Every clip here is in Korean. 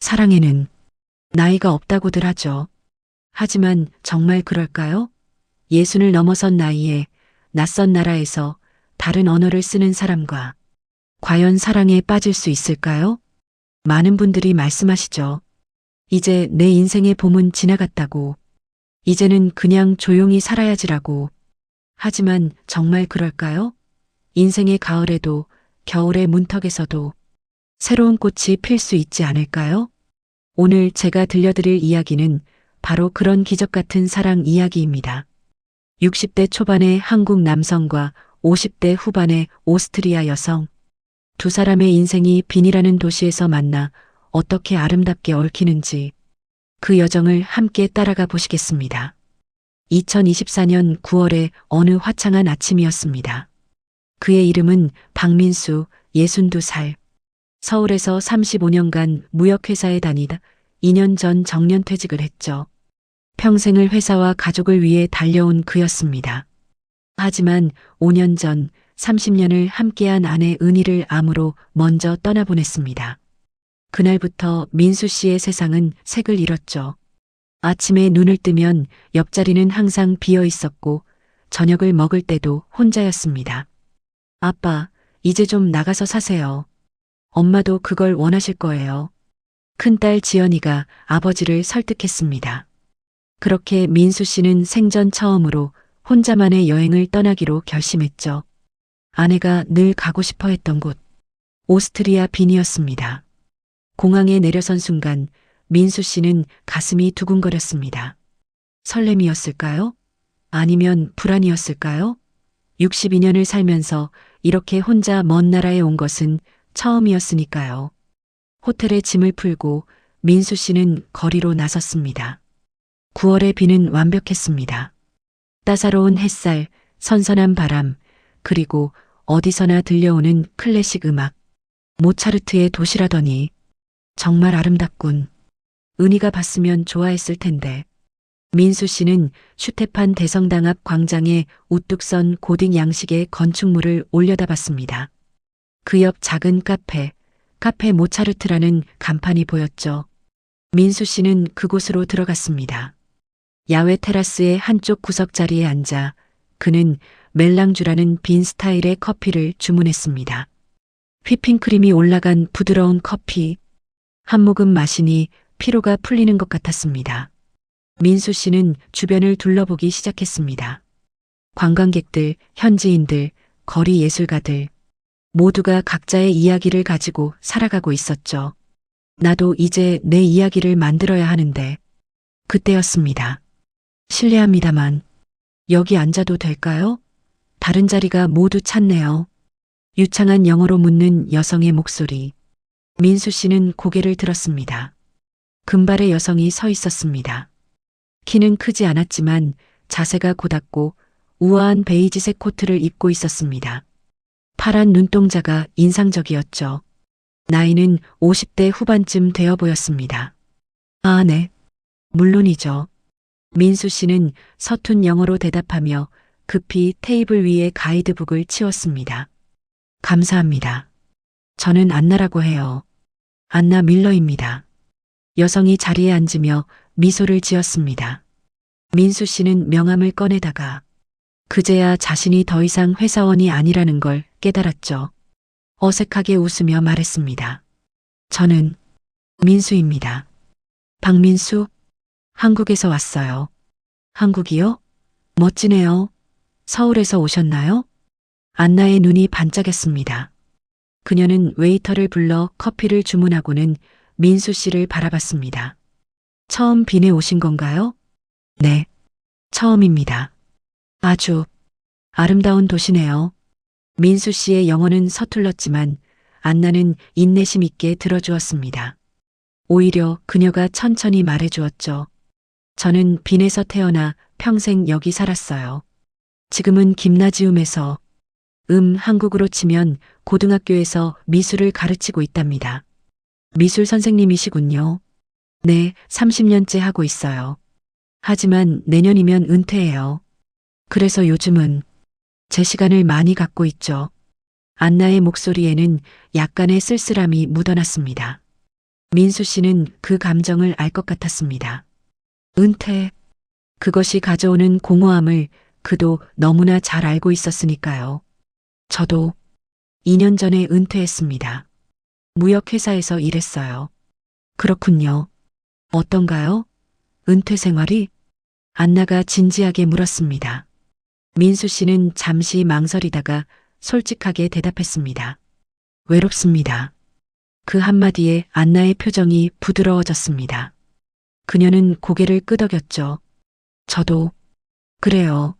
사랑에는 나이가 없다고들 하죠. 하지만 정말 그럴까요? 예순을 넘어선 나이에 낯선 나라에서 다른 언어를 쓰는 사람과 과연 사랑에 빠질 수 있을까요? 많은 분들이 말씀하시죠. 이제 내 인생의 봄은 지나갔다고. 이제는 그냥 조용히 살아야지라고. 하지만 정말 그럴까요? 인생의 가을에도 겨울의 문턱에서도 새로운 꽃이 필 수 있지 않을까요? 오늘 제가 들려드릴 이야기는 바로 그런 기적 같은 사랑 이야기입니다. 60대 초반의 한국 남성과 50대 후반의 오스트리아 여성. 두 사람의 인생이 빈이라는 도시에서 만나 어떻게 아름답게 얽히는지 그 여정을 함께 따라가 보시겠습니다. 2024년 9월의 어느 화창한 아침이었습니다. 그의 이름은 박민수, 62살. 서울에서 35년간 무역회사에 다니다 2년 전 정년퇴직을 했죠. 평생을 회사와 가족을 위해 달려온 그였습니다. 하지만 5년 전 30년을 함께한 아내 은희를 암으로 먼저 떠나보냈습니다. 그날부터 민수 씨의 세상은 색을 잃었죠. 아침에 눈을 뜨면 옆자리는 항상 비어 있었고 저녁을 먹을 때도 혼자였습니다. 아빠, 이제 좀 나가서 사세요. 엄마도 그걸 원하실 거예요. 큰딸 지연이가 아버지를 설득했습니다. 그렇게 민수 씨는 생전 처음으로 혼자만의 여행을 떠나기로 결심했죠. 아내가 늘 가고 싶어 했던 곳, 오스트리아 빈이었습니다. 공항에 내려선 순간 민수 씨는 가슴이 두근거렸습니다. 설렘이었을까요? 아니면 불안이었을까요? 62년을 살면서 이렇게 혼자 먼 나라에 온 것은 처음이었으니까요. 호텔에 짐을 풀고 민수 씨는 거리로 나섰습니다. 9월의 비는 완벽했습니다. 따사로운 햇살, 선선한 바람, 그리고 어디서나 들려오는 클래식 음악. 모차르트의 도시라더니 정말 아름답군. 은희가 봤으면 좋아했을 텐데. 민수 씨는 슈테판 대성당 앞 광장에 우뚝 선 고딕 양식의 건축물을 올려다봤습니다. 그 옆 작은 카페 모차르트라는 간판이 보였죠. 민수 씨는 그곳으로 들어갔습니다. 야외 테라스의 한쪽 구석 자리에 앉아 그는 멜랑주라는 빈 스타일의 커피를 주문했습니다. 휘핑크림이 올라간 부드러운 커피. 한 모금 마시니 피로가 풀리는 것 같았습니다. 민수 씨는 주변을 둘러보기 시작했습니다. 관광객들, 현지인들, 거리 예술가들. 모두가 각자의 이야기를 가지고 살아가고 있었죠. 나도 이제 내 이야기를 만들어야 하는데. 그때였습니다. 실례합니다만 여기 앉아도 될까요? 다른 자리가 모두 찼네요. 유창한 영어로 묻는 여성의 목소리. 민수 씨는 고개를 들었습니다. 금발의 여성이 서 있었습니다. 키는 크지 않았지만 자세가 고닫고 우아한 베이지색 코트를 입고 있었습니다. 파란 눈동자가 인상적이었죠. 나이는 50대 후반쯤 되어 보였습니다. 아, 네. 물론이죠. 민수 씨는 서툰 영어로 대답하며 급히 테이블 위에 가이드북을 치웠습니다. 감사합니다. 저는 안나라고 해요. 안나 밀러입니다. 여성이 자리에 앉으며 미소를 지었습니다. 민수 씨는 명함을 꺼내다가 그제야 자신이 더 이상 회사원이 아니라는 걸 깨달았죠. 어색하게 웃으며 말했습니다. 저는 민수입니다. 박민수? 한국에서 왔어요. 한국이요? 멋지네요. 서울에서 오셨나요? 안나의 눈이 반짝였습니다. 그녀는 웨이터를 불러 커피를 주문하고는 민수 씨를 바라봤습니다. 처음 빈에 오신 건가요? 네, 처음입니다. 아주 아름다운 도시네요. 민수 씨의 영어는 서툴렀지만 안나는 인내심 있게 들어주었습니다. 오히려 그녀가 천천히 말해주었죠. 저는 빈에서 태어나 평생 여기 살았어요. 지금은 김나지움에서 한국으로 치면 고등학교에서 미술을 가르치고 있답니다. 미술 선생님이시군요. 네, 30년째 하고 있어요. 하지만 내년이면 은퇴해요. 그래서 요즘은 제 시간을 많이 갖고 있죠. 안나의 목소리에는 약간의 쓸쓸함이 묻어났습니다. 민수 씨는 그 감정을 알 것 같았습니다. 은퇴. 그것이 가져오는 공허함을 그도 너무나 잘 알고 있었으니까요. 저도 2년 전에 은퇴했습니다. 무역회사에서 일했어요. 그렇군요. 어떤가요? 은퇴 생활이? 안나가 진지하게 물었습니다. 민수 씨는 잠시 망설이다가 솔직하게 대답했습니다. 외롭습니다. 그 한마디에 안나의 표정이 부드러워졌습니다. 그녀는 고개를 끄덕였죠. 저도 그래요.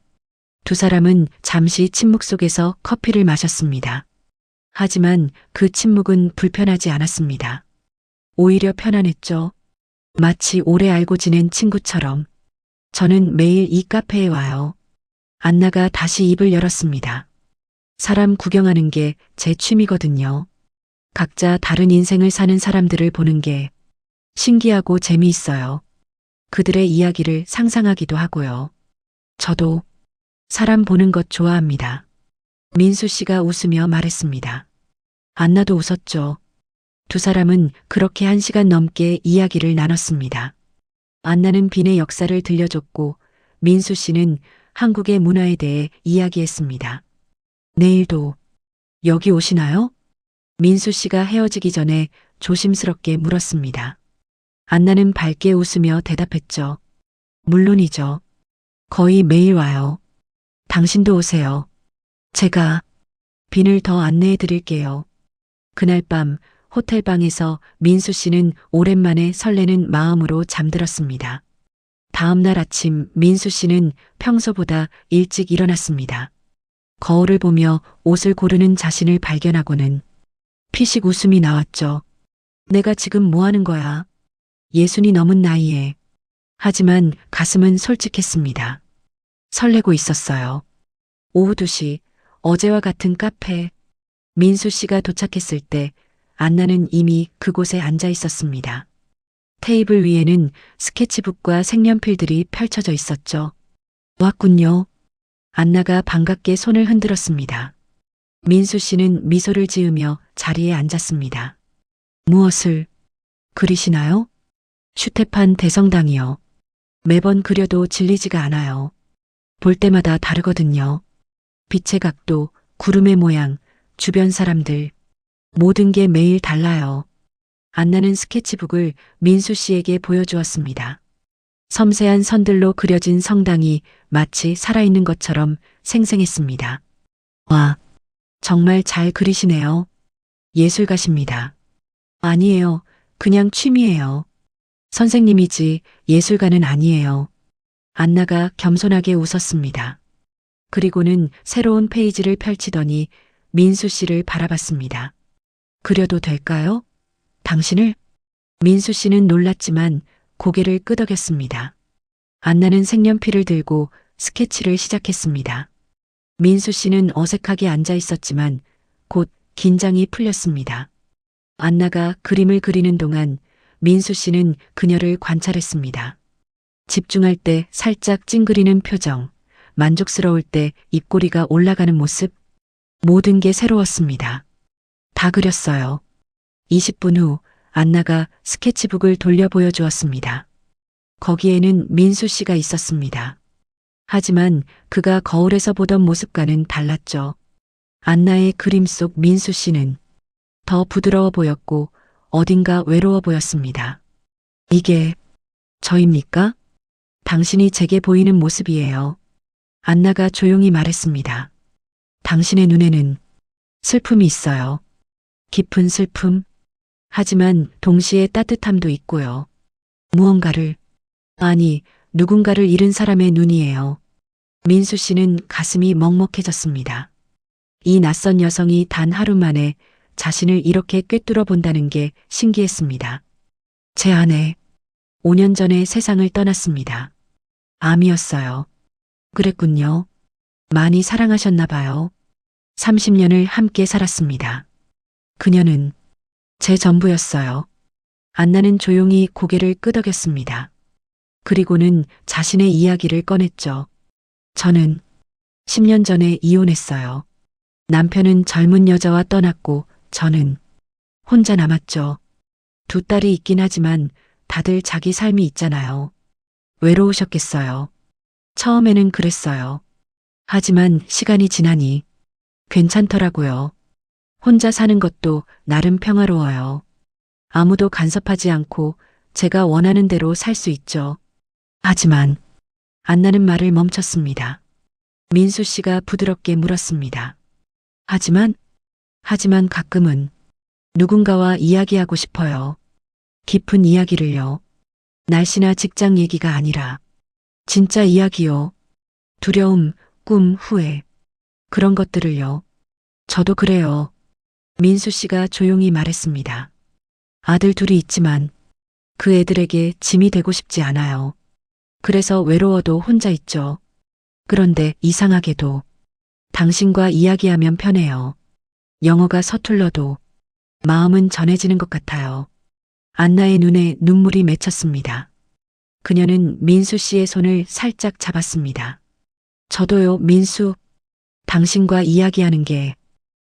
두 사람은 잠시 침묵 속에서 커피를 마셨습니다. 하지만 그 침묵은 불편하지 않았습니다. 오히려 편안했죠. 마치 오래 알고 지낸 친구처럼. 저는 매일 이 카페에 와요. 안나가 다시 입을 열었습니다. 사람 구경하는 게 제 취미거든요. 각자 다른 인생을 사는 사람들을 보는 게 신기하고 재미있어요. 그들의 이야기를 상상하기도 하고요. 저도 사람 보는 것 좋아합니다. 민수 씨가 웃으며 말했습니다. 안나도 웃었죠. 두 사람은 그렇게 1시간 넘게 이야기를 나눴습니다. 안나는 빈의 역사를 들려줬고 민수 씨는 한국의 문화에 대해 이야기했습니다. 내일도 여기 오시나요? 민수 씨가 헤어지기 전에 조심스럽게 물었습니다. 안나는 밝게 웃으며 대답했죠. 물론이죠. 거의 매일 와요. 당신도 오세요. 제가 빈을 더 안내해 드릴게요. 그날 밤 호텔방에서 민수 씨는 오랜만에 설레는 마음으로 잠들었습니다. 다음 날 아침 민수 씨는 평소보다 일찍 일어났습니다. 거울을 보며 옷을 고르는 자신을 발견하고는 피식 웃음이 나왔죠. 내가 지금 뭐 하는 거야? 60이 넘은 나이에. 하지만 가슴은 솔직했습니다. 설레고 있었어요. 오후 2시, 어제와 같은 카페. 민수 씨가 도착했을 때 안나는 이미 그곳에 앉아 있었습니다. 테이블 위에는 스케치북과 색연필들이 펼쳐져 있었죠. 왔군요. 안나가 반갑게 손을 흔들었습니다. 민수 씨는 미소를 지으며 자리에 앉았습니다. 무엇을 그리시나요? 슈테판 대성당이요. 매번 그려도 질리지가 않아요. 볼 때마다 다르거든요. 빛의 각도, 구름의 모양, 주변 사람들, 모든 게 매일 달라요. 안나는 스케치북을 민수 씨에게 보여주었습니다. 섬세한 선들로 그려진 성당이 마치 살아있는 것처럼 생생했습니다. 와, 정말 잘 그리시네요. 예술가십니다. 아니에요. 그냥 취미예요. 선생님이지 예술가는 아니에요. 안나가 겸손하게 웃었습니다. 그리고는 새로운 페이지를 펼치더니 민수 씨를 바라봤습니다. 그려도 될까요? 당신을? 민수 씨는 놀랐지만 고개를 끄덕였습니다. 안나는 색연필을 들고 스케치를 시작했습니다. 민수 씨는 어색하게 앉아 있었지만 곧 긴장이 풀렸습니다. 안나가 그림을 그리는 동안 민수 씨는 그녀를 관찰했습니다. 집중할 때 살짝 찡그리는 표정, 만족스러울 때 입꼬리가 올라가는 모습, 모든 게 새로웠습니다. 다 그렸어요. 20분 후 안나가 스케치북을 돌려 보여주었습니다. 거기에는 민수 씨가 있었습니다. 하지만 그가 거울에서 보던 모습과는 달랐죠. 안나의 그림 속 민수 씨는 더 부드러워 보였고 어딘가 외로워 보였습니다. 이게 저입니까? 당신이 제게 보이는 모습이에요. 안나가 조용히 말했습니다. 당신의 눈에는 슬픔이 있어요. 깊은 슬픔. 하지만 동시에 따뜻함도 있고요. 무언가를, 아니, 누군가를 잃은 사람의 눈이에요. 민수 씨는 가슴이 먹먹해졌습니다. 이 낯선 여성이 단 하루 만에 자신을 이렇게 꿰뚫어 본다는 게 신기했습니다. 제 아내, 5년 전에 세상을 떠났습니다. 암이었어요. 그랬군요. 많이 사랑하셨나 봐요. 30년을 함께 살았습니다. 그녀는 제 전부였어요. 안나는 조용히 고개를 끄덕였습니다. 그리고는 자신의 이야기를 꺼냈죠. 저는 10년 전에 이혼했어요. 남편은 젊은 여자와 떠났고 저는 혼자 남았죠. 두 딸이 있긴 하지만 다들 자기 삶이 있잖아요. 외로우셨겠어요. 처음에는 그랬어요. 하지만 시간이 지나니 괜찮더라고요. 혼자 사는 것도 나름 평화로워요. 아무도 간섭하지 않고 제가 원하는 대로 살 수 있죠. 하지만 안나는 말을 멈췄습니다. 민수 씨가 부드럽게 물었습니다. 하지만 가끔은 누군가와 이야기하고 싶어요. 깊은 이야기를요. 날씨나 직장 얘기가 아니라 진짜 이야기요. 두려움, 꿈, 후회. 그런 것들을요. 저도 그래요. 민수 씨가 조용히 말했습니다. 아들 둘이 있지만 그 애들에게 짐이 되고 싶지 않아요. 그래서 외로워도 혼자 있죠. 그런데 이상하게도 당신과 이야기하면 편해요. 영어가 서툴러도 마음은 전해지는 것 같아요. 안나의 눈에 눈물이 맺혔습니다. 그녀는 민수 씨의 손을 살짝 잡았습니다. 저도요, 민수. 당신과 이야기하는 게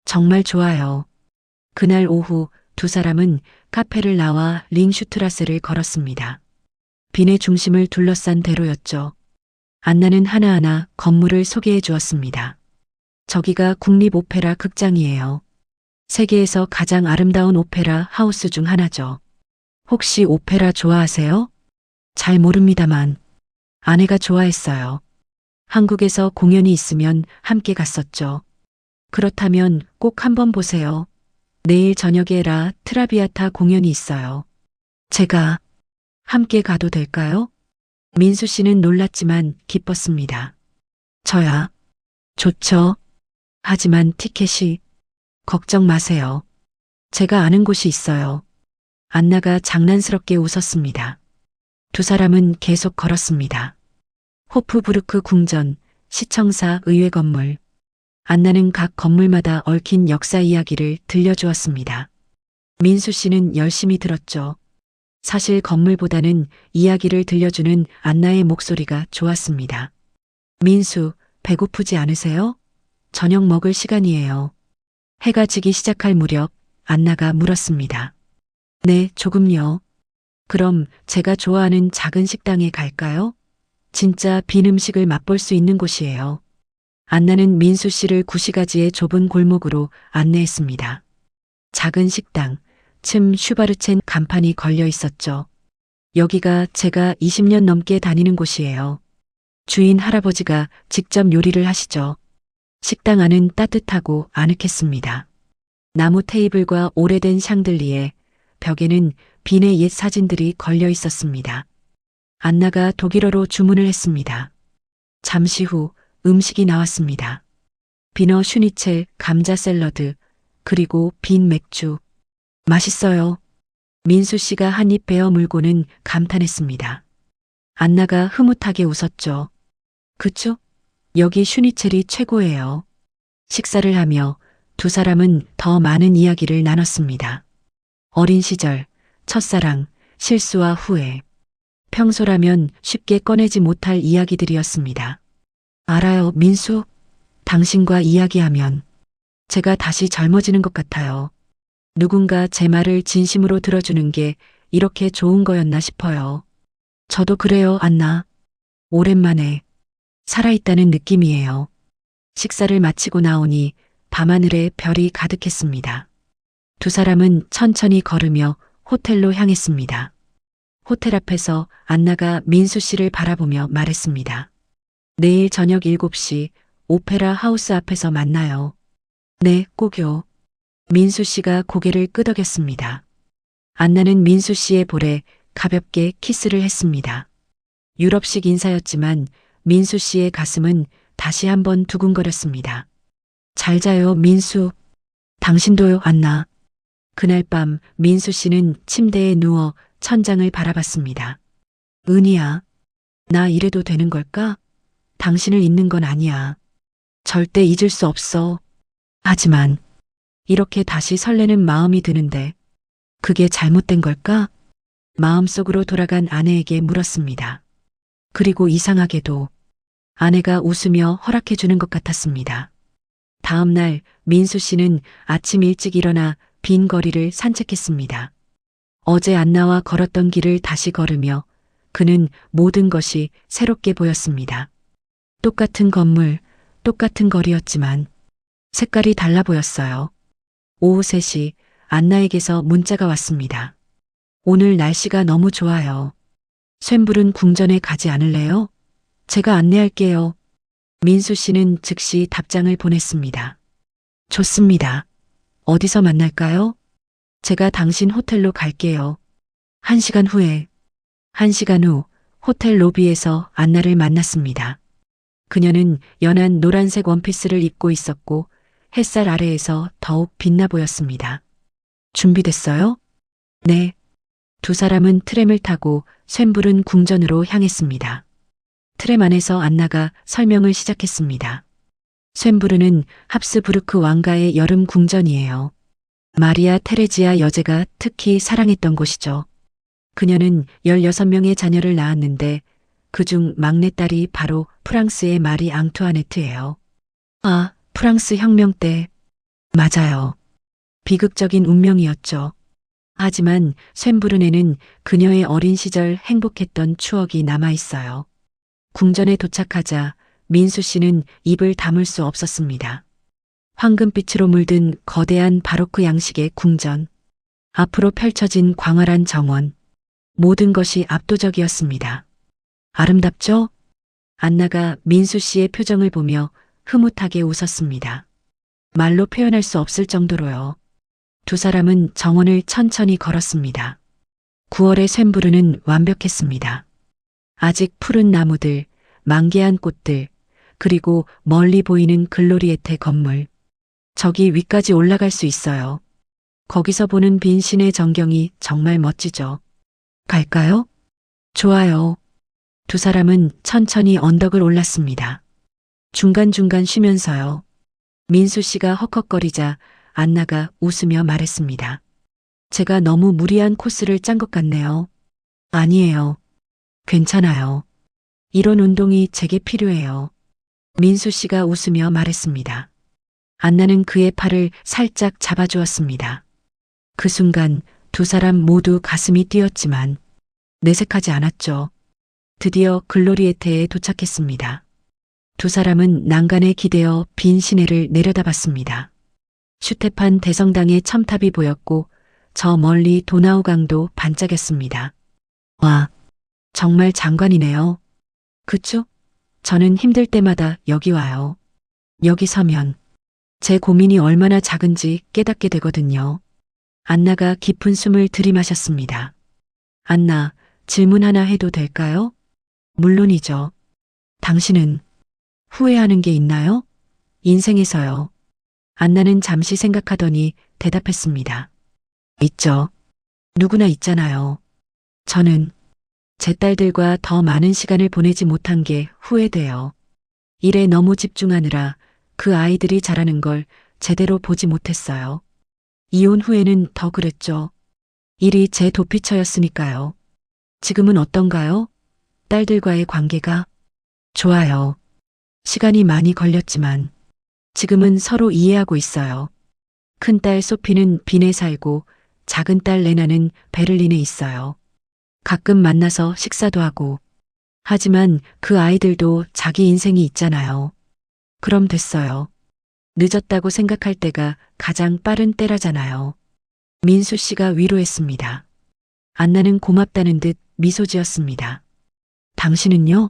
정말 좋아요. 그날 오후 두 사람은 카페를 나와 링슈트라세를 걸었습니다. 빈의 중심을 둘러싼 대로였죠. 안나는 하나하나 건물을 소개해 주었습니다. 저기가 국립오페라 극장이에요. 세계에서 가장 아름다운 오페라 하우스 중 하나죠. 혹시 오페라 좋아하세요? 잘 모릅니다만 아내가 좋아했어요. 한국에서 공연이 있으면 함께 갔었죠. 그렇다면 꼭 한번 보세요. 내일 저녁에 라 트라비아타 공연이 있어요. 제가 함께 가도 될까요? 민수 씨는 놀랐지만 기뻤습니다. 저야 좋죠. 하지만 티켓이 걱정 마세요. 제가 아는 곳이 있어요. 안나가 장난스럽게 웃었습니다. 두 사람은 계속 걸었습니다. 호프부르크 궁전, 시청사 의회 건물. 안나는 각 건물마다 얽힌 역사 이야기를 들려주었습니다. 민수 씨는 열심히 들었죠. 사실 건물보다는 이야기를 들려주는 안나의 목소리가 좋았습니다. 민수, 배고프지 않으세요? 저녁 먹을 시간이에요. 해가 지기 시작할 무렵 안나가 물었습니다. 네, 조금요. 그럼 제가 좋아하는 작은 식당에 갈까요? 진짜 빈 음식을 맛볼 수 있는 곳이에요. 안나는 민수 씨를 구시가지의 좁은 골목으로 안내했습니다. 작은 식당, 층 슈바르첸 간판이 걸려 있었죠. 여기가 제가 20년 넘게 다니는 곳이에요. 주인 할아버지가 직접 요리를 하시죠. 식당 안은 따뜻하고 아늑했습니다. 나무 테이블과 오래된 샹들리에, 벽에는 빈의 옛 사진들이 걸려 있었습니다. 안나가 독일어로 주문을 했습니다. 잠시 후 음식이 나왔습니다. 비너 슈니첼, 감자 샐러드, 그리고 빈 맥주. 맛있어요. 민수 씨가 한 입 베어 물고는 감탄했습니다. 안나가 흐뭇하게 웃었죠. 그쵸? 여기 슈니첼이 최고예요. 식사를 하며 두 사람은 더 많은 이야기를 나눴습니다. 어린 시절, 첫사랑, 실수와 후회. 평소라면 쉽게 꺼내지 못할 이야기들이었습니다. 알아요, 민수. 당신과 이야기하면 제가 다시 젊어지는 것 같아요. 누군가 제 말을 진심으로 들어주는 게 이렇게 좋은 거였나 싶어요. 저도 그래요, 안나. 오랜만에 살아있다는 느낌이에요. 식사를 마치고 나오니 밤하늘에 별이 가득했습니다. 두 사람은 천천히 걸으며 호텔로 향했습니다. 호텔 앞에서 안나가 민수 씨를 바라보며 말했습니다. 내일 저녁 7시 오페라 하우스 앞에서 만나요. 네, 꼭요. 민수 씨가 고개를 끄덕였습니다. 안나는 민수 씨의 볼에 가볍게 키스를 했습니다. 유럽식 인사였지만 민수 씨의 가슴은 다시 한번 두근거렸습니다. 잘 자요, 민수. 당신도요, 안나. 그날 밤 민수 씨는 침대에 누워 천장을 바라봤습니다. 은희야, 나 이래도 되는 걸까? 당신을 잊는 건 아니야. 절대 잊을 수 없어. 하지만 이렇게 다시 설레는 마음이 드는데 그게 잘못된 걸까? 마음속으로 돌아간 아내에게 물었습니다. 그리고 이상하게도 아내가 웃으며 허락해 주는 것 같았습니다. 다음 날 민수 씨는 아침 일찍 일어나 빈 거리를 산책했습니다. 어제 안나와 걸었던 길을 다시 걸으며 그는 모든 것이 새롭게 보였습니다. 똑같은 건물, 똑같은 거리였지만 색깔이 달라 보였어요. 오후 3시 안나에게서 문자가 왔습니다. 오늘 날씨가 너무 좋아요. 쇤불은 궁전에 가지 않을래요? 제가 안내할게요. 민수 씨는 즉시 답장을 보냈습니다. 좋습니다. 어디서 만날까요? 제가 당신 호텔로 갈게요. 1시간 후에. 1시간 후 호텔 로비에서 안나를 만났습니다. 그녀는 연한 노란색 원피스를 입고 있었고 햇살 아래에서 더욱 빛나 보였습니다. 준비됐어요? 네. 두 사람은 트램을 타고 쇤불은 궁전으로 향했습니다. 트램 안에서 안나가 설명을 시작했습니다. 쇤부르는 합스부르크 왕가의 여름 궁전이에요. 마리아 테레지아 여제가 특히 사랑했던 곳이죠. 그녀는 16명의 자녀를 낳았는데 그중 막내딸이 바로 프랑스의 마리 앙투아네트예요. 아, 프랑스 혁명 때. 맞아요. 비극적인 운명이었죠. 하지만 쇤부르네는 그녀의 어린 시절 행복했던 추억이 남아 있어요. 궁전에 도착하자 민수 씨는 입을 다물 수 없었습니다. 황금빛으로 물든 거대한 바로크 양식의 궁전. 앞으로 펼쳐진 광활한 정원. 모든 것이 압도적이었습니다. 아름답죠? 안나가 민수 씨의 표정을 보며 흐뭇하게 웃었습니다. 말로 표현할 수 없을 정도로요. 두 사람은 정원을 천천히 걸었습니다. 9월의 쇤부르는 완벽했습니다. 아직 푸른 나무들, 만개한 꽃들, 그리고 멀리 보이는 글로리에테 건물. 저기 위까지 올라갈 수 있어요. 거기서 보는 빈 시내 전경이 정말 멋지죠. 갈까요? 좋아요. 두 사람은 천천히 언덕을 올랐습니다. 중간중간 쉬면서요. 민수 씨가 헉헉거리자 안나가 웃으며 말했습니다. 제가 너무 무리한 코스를 짠 것 같네요. 아니에요. 괜찮아요. 이런 운동이 제게 필요해요. 민수 씨가 웃으며 말했습니다. 안나는 그의 팔을 살짝 잡아주었습니다. 그 순간 두 사람 모두 가슴이 뛰었지만 내색하지 않았죠. 드디어 글로리에테에 도착했습니다. 두 사람은 난간에 기대어 빈 시내를 내려다봤습니다. 슈테판 대성당의 첨탑이 보였고 저 멀리 도나우강도 반짝였습니다. 와, 정말 장관이네요. 그쵸? 저는 힘들 때마다 여기 와요. 여기 서면 제 고민이 얼마나 작은지 깨닫게 되거든요. 안나가 깊은 숨을 들이마셨습니다. 안나, 질문 하나 해도 될까요? 물론이죠. 당신은 후회하는 게 있나요? 인생에서요. 안나는 잠시 생각하더니 대답했습니다. 있죠. 누구나 있잖아요. 저는 제 딸들과 더 많은 시간을 보내지 못한 게 후회돼요. 일에 너무 집중하느라 그 아이들이 자라는 걸 제대로 보지 못했어요. 이혼 후에는 더 그랬죠. 일이 제 도피처였으니까요. 지금은 어떤가요? 딸들과의 관계가? 좋아요. 시간이 많이 걸렸지만 지금은 서로 이해하고 있어요. 큰딸 소피는 빈에 살고 작은딸 레나는 베를린에 있어요. 가끔 만나서 식사도 하고. 하지만 그 아이들도 자기 인생이 있잖아요. 그럼 됐어요. 늦었다고 생각할 때가 가장 빠른 때라잖아요. 민수 씨가 위로했습니다. 안나는 고맙다는 듯 미소 지었습니다. 당신은요?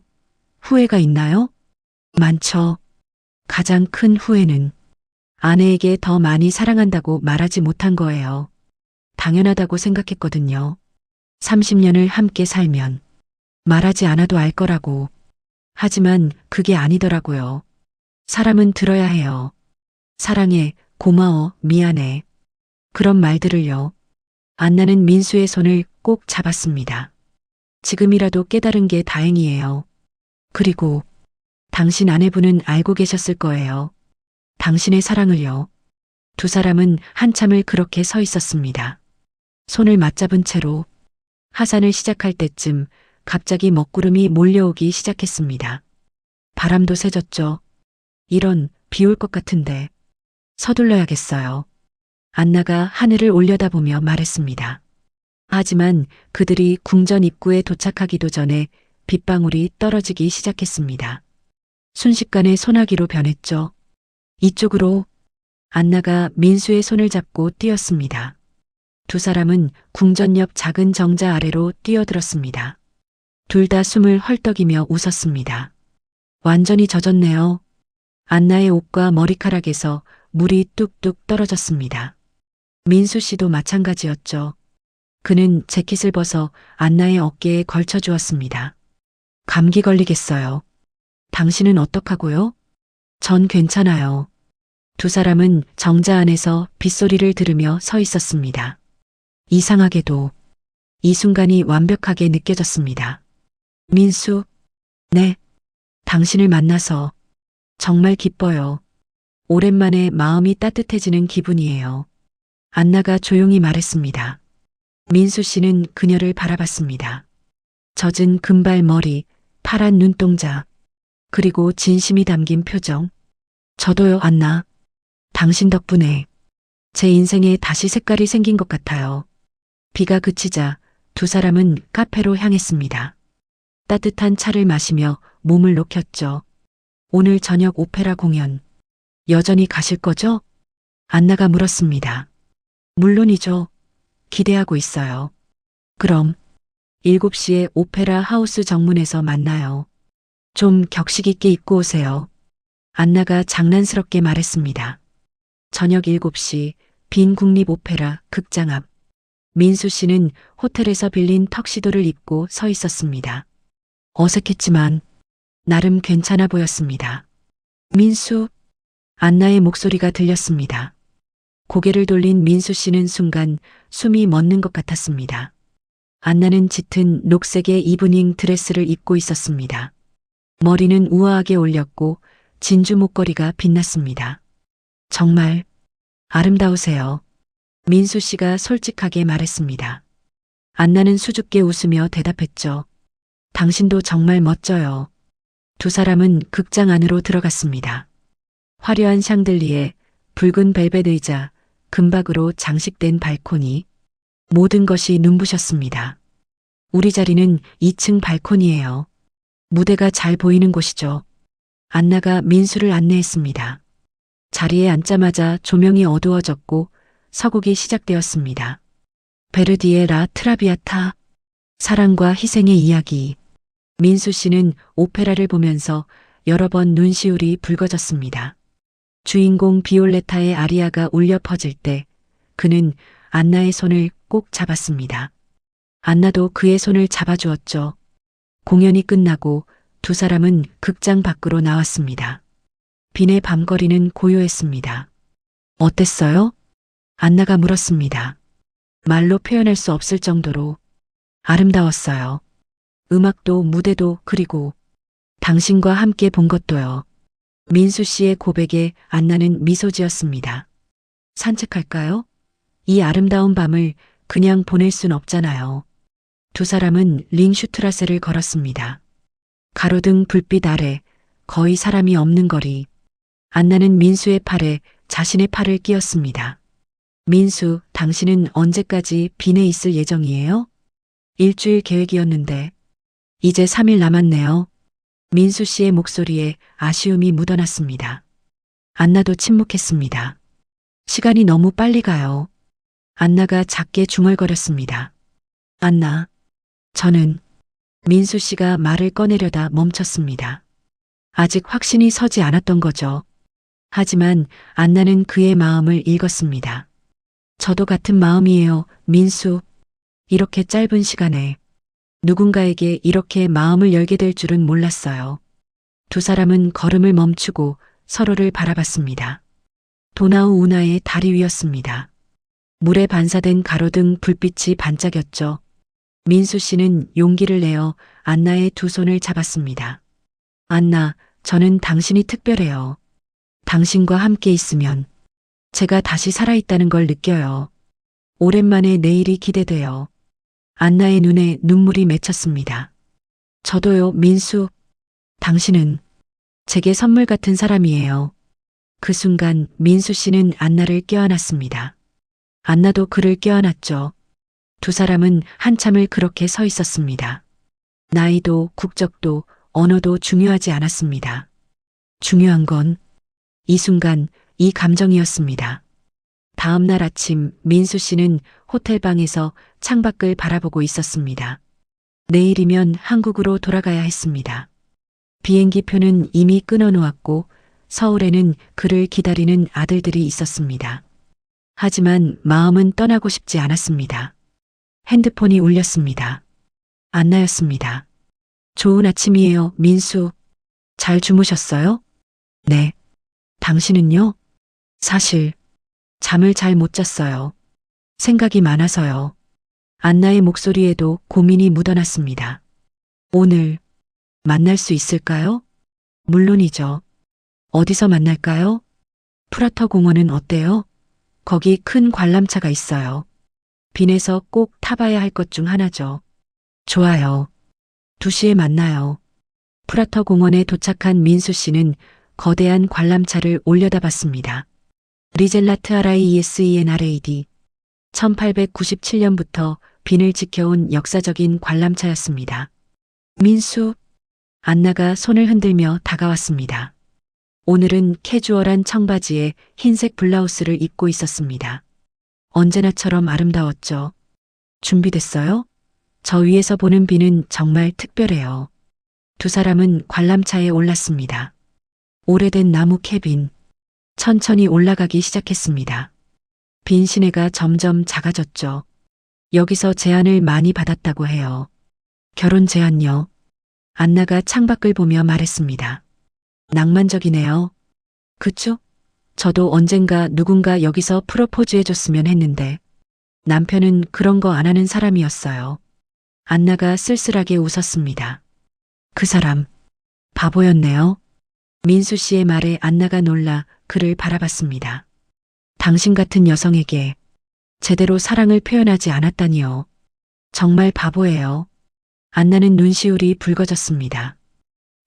후회가 있나요? 많죠. 가장 큰 후회는 아내에게 더 많이 사랑한다고 말하지 못한 거예요. 당연하다고 생각했거든요. 30년을 함께 살면 말하지 않아도 알 거라고. 하지만 그게 아니더라고요. 사람은 들어야 해요. 사랑해, 고마워, 미안해. 그런 말들을요. 안나는 민수의 손을 꼭 잡았습니다. 지금이라도 깨달은 게 다행이에요. 그리고 당신 아내분은 알고 계셨을 거예요. 당신의 사랑을요. 두 사람은 한참을 그렇게 서 있었습니다. 손을 맞잡은 채로. 하산을 시작할 때쯤 갑자기 먹구름이 몰려오기 시작했습니다. 바람도 세졌죠. 이런, 비 올 것 같은데. 서둘러야겠어요. 안나가 하늘을 올려다보며 말했습니다. 하지만 그들이 궁전 입구에 도착하기도 전에 빗방울이 떨어지기 시작했습니다. 순식간에 소나기로 변했죠. 이쪽으로. 안나가 민수의 손을 잡고 뛰었습니다. 두 사람은 궁전 옆 작은 정자 아래로 뛰어들었습니다. 둘 다 숨을 헐떡이며 웃었습니다. 완전히 젖었네요. 안나의 옷과 머리카락에서 물이 뚝뚝 떨어졌습니다. 민수 씨도 마찬가지였죠. 그는 재킷을 벗어 안나의 어깨에 걸쳐 주었습니다. 감기 걸리겠어요. 당신은 어떡하고요? 전 괜찮아요. 두 사람은 정자 안에서 빗소리를 들으며 서 있었습니다. 이상하게도 이 순간이 완벽하게 느껴졌습니다. 민수, 네. 당신을 만나서 정말 기뻐요. 오랜만에 마음이 따뜻해지는 기분이에요. 안나가 조용히 말했습니다. 민수 씨는 그녀를 바라봤습니다. 젖은 금발 머리, 파란 눈동자, 그리고 진심이 담긴 표정. 저도요, 안나. 당신 덕분에 제 인생에 다시 색깔이 생긴 것 같아요. 비가 그치자 두 사람은 카페로 향했습니다. 따뜻한 차를 마시며 몸을 녹였죠. 오늘 저녁 오페라 공연 여전히 가실 거죠? 안나가 물었습니다. 물론이죠. 기대하고 있어요. 그럼 7시에 오페라 하우스 정문에서 만나요. 좀 격식 있게 입고 오세요. 안나가 장난스럽게 말했습니다. 저녁 7시 빈 국립 오페라 극장 앞. 민수 씨는 호텔에서 빌린 턱시도를 입고 서 있었습니다. 어색했지만 나름 괜찮아 보였습니다. 민수, 안나의 목소리가 들렸습니다. 고개를 돌린 민수 씨는 순간 숨이 멎는 것 같았습니다. 안나는 짙은 녹색의 이브닝 드레스를 입고 있었습니다. 머리는 우아하게 올렸고 진주 목걸이가 빛났습니다. 정말 아름다우세요. 민수 씨가 솔직하게 말했습니다. 안나는 수줍게 웃으며 대답했죠. 당신도 정말 멋져요. 두 사람은 극장 안으로 들어갔습니다. 화려한 샹들리에, 붉은 벨벳 의자, 금박으로 장식된 발코니, 모든 것이 눈부셨습니다. 우리 자리는 2층 발코니예요. 무대가 잘 보이는 곳이죠. 안나가 민수를 안내했습니다. 자리에 앉자마자 조명이 어두워졌고 서곡이 시작되었습니다. 베르디의 라 트라비아타, 사랑과 희생의 이야기. 민수 씨는 오페라를 보면서 여러 번 눈시울이 붉어졌습니다. 주인공 비올레타의 아리아가 울려 퍼질 때 그는 안나의 손을 꼭 잡았습니다. 안나도 그의 손을 잡아주었죠. 공연이 끝나고 두 사람은 극장 밖으로 나왔습니다. 빈의 밤거리는 고요했습니다. 어땠어요? 안나가 물었습니다. 말로 표현할 수 없을 정도로 아름다웠어요. 음악도 무대도 그리고 당신과 함께 본 것도요. 민수 씨의 고백에 안나는 미소 지었습니다. 산책할까요? 이 아름다운 밤을 그냥 보낼 순 없잖아요. 두 사람은 링슈트라세를 걸었습니다. 가로등 불빛 아래 거의 사람이 없는 거리. 안나는 민수의 팔에 자신의 팔을 끼웠습니다. 민수, 당신은 언제까지 빈에 있을 예정이에요? 일주일 계획이었는데 이제 3일 남았네요. 민수 씨의 목소리에 아쉬움이 묻어났습니다. 안나도 침묵했습니다. 시간이 너무 빨리 가요. 안나가 작게 중얼거렸습니다. 안나, 저는 민수 씨가 말을 꺼내려다 멈췄습니다. 아직 확신이 서지 않았던 거죠. 하지만 안나는 그의 마음을 읽었습니다. 저도 같은 마음이에요, 민수. 이렇게 짧은 시간에 누군가에게 이렇게 마음을 열게 될 줄은 몰랐어요. 두 사람은 걸음을 멈추고 서로를 바라봤습니다. 도나우 운하의 다리 위였습니다. 물에 반사된 가로등 불빛이 반짝였죠. 민수 씨는 용기를 내어 안나의 두 손을 잡았습니다. 안나, 저는 당신이 특별해요. 당신과 함께 있으면 제가 다시 살아있다는 걸 느껴요. 오랜만에 내일이 기대돼요. 안나의 눈에 눈물이 맺혔습니다. 저도요, 민수. 당신은 제게 선물 같은 사람이에요. 그 순간 민수 씨는 안나를 껴안았습니다. 안나도 그를 껴안았죠. 두 사람은 한참을 그렇게 서 있었습니다. 나이도 국적도 언어도 중요하지 않았습니다. 중요한 건 이 순간, 이 감정이었습니다. 다음 날 아침 민수 씨는 호텔방에서 창밖을 바라보고 있었습니다. 내일이면 한국으로 돌아가야 했습니다. 비행기 표는 이미 끊어놓았고 서울에는 그를 기다리는 아들들이 있었습니다. 하지만 마음은 떠나고 싶지 않았습니다. 핸드폰이 울렸습니다. 안나였습니다. 좋은 아침이에요, 민수. 잘 주무셨어요? 네. 당신은요? 사실 잠을 잘 못 잤어요. 생각이 많아서요. 안나의 목소리에도 고민이 묻어났습니다. 오늘 만날 수 있을까요? 물론이죠. 어디서 만날까요? 프라터 공원은 어때요? 거기 큰 관람차가 있어요. 빈에서 꼭 타봐야 할 것 중 하나죠. 좋아요. 2시에 만나요. 프라터 공원에 도착한 민수 씨는 거대한 관람차를 올려다봤습니다. 리젤라트 RIESENRAD 1897년부터 빈을 지켜온 역사적인 관람차였습니다. 민수, 안나가 손을 흔들며 다가왔습니다. 오늘은 캐주얼한 청바지에 흰색 블라우스를 입고 있었습니다. 언제나처럼 아름다웠죠. 준비됐어요? 저 위에서 보는 빈은 정말 특별해요. 두 사람은 관람차에 올랐습니다. 오래된 나무 캐빈. 천천히 올라가기 시작했습니다. 빈 시내가 점점 작아졌죠. 여기서 제안을 많이 받았다고 해요. 결혼 제안요. 안나가 창밖을 보며 말했습니다. 낭만적이네요. 그쵸? 저도 언젠가 누군가 여기서 프로포즈 해줬으면 했는데 남편은 그런 거 안 하는 사람이었어요. 안나가 쓸쓸하게 웃었습니다. 그 사람 바보였네요. 민수 씨의 말에 안나가 놀라 그를 바라봤습니다. 당신 같은 여성에게 제대로 사랑을 표현하지 않았다니요. 정말 바보예요. 안나는 눈시울이 붉어졌습니다.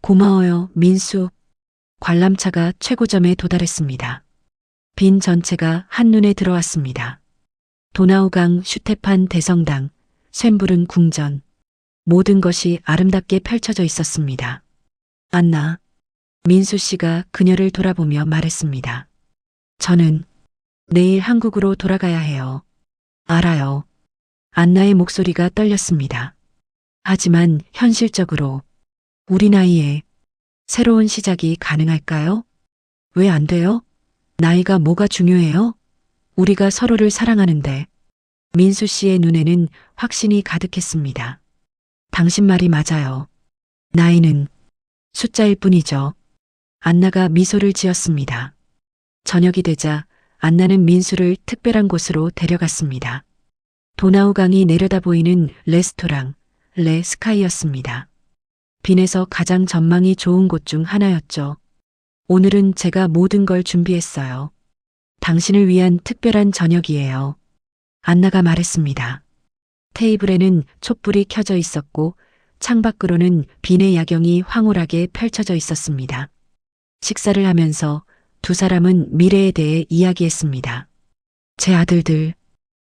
고마워요, 민수. 관람차가 최고점에 도달했습니다. 빈 전체가 한눈에 들어왔습니다. 도나우강, 슈테판 대성당, 쇤부른 궁전. 모든 것이 아름답게 펼쳐져 있었습니다. 안나, 민수 씨가 그녀를 돌아보며 말했습니다. 저는 내일 한국으로 돌아가야 해요. 알아요. 안나의 목소리가 떨렸습니다. 하지만 현실적으로 우리 나이에 새로운 시작이 가능할까요? 왜 안 돼요? 나이가 뭐가 중요해요? 우리가 서로를 사랑하는데. 민수 씨의 눈에는 확신이 가득했습니다. 당신 말이 맞아요. 나이는 숫자일 뿐이죠. 안나가 미소를 지었습니다. 저녁이 되자 안나는 민수를 특별한 곳으로 데려갔습니다. 도나우강이 내려다 보이는 레스토랑, 레 스카이였습니다. 빈에서 가장 전망이 좋은 곳 중 하나였죠. 오늘은 제가 모든 걸 준비했어요. 당신을 위한 특별한 저녁이에요. 안나가 말했습니다. 테이블에는 촛불이 켜져 있었고 창밖으로는 빈의 야경이 황홀하게 펼쳐져 있었습니다. 식사를 하면서 두 사람은 미래에 대해 이야기했습니다. 제 아들들